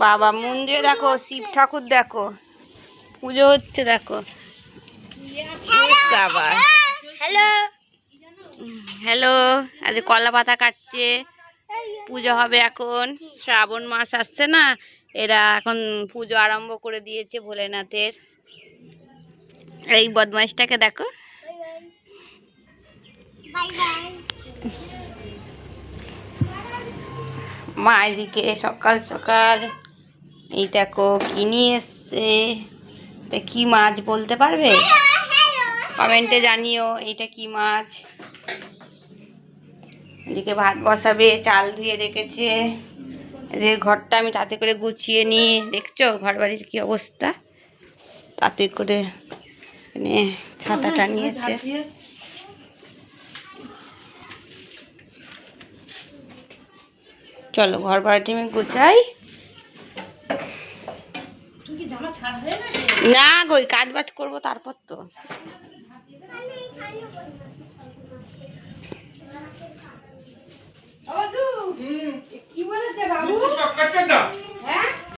বাবা মন্দিরে দেখো, শিব ঠাকুর দেখো, পুজো হচ্ছে দেখো। হ্যালো হ্যালো, আজ কলা পাতা কাটছে, পুজো হবে এখন। শ্রাবণ মাস আসছে না, এরা এখন পুজো আরম্ভ করে দিয়েছে ভোলেনাথের। এই বদমাইশটাকে দেখো। মা এদিকে সকাল সকাল এই দেখো কি নিয়ে এসছে। কি মাছ বলতে পারবে? কমেন্টে জানিও এইটা কি মাছ। এদিকে ভাত বসাবে, চাল ধুয়ে রেখেছে। এদিকে ঘরটা আমি তাতে করে গুছিয়ে নিই, দেখছো ঘর বাড়ির কি অবস্থা। তাতে করে ছাতাটা নিয়েছে। চলো ঘর বাড়িটি আমি গুছাই। না গো, কাজ বাজ করবো তারপর তো। কি বলেছে বাবু?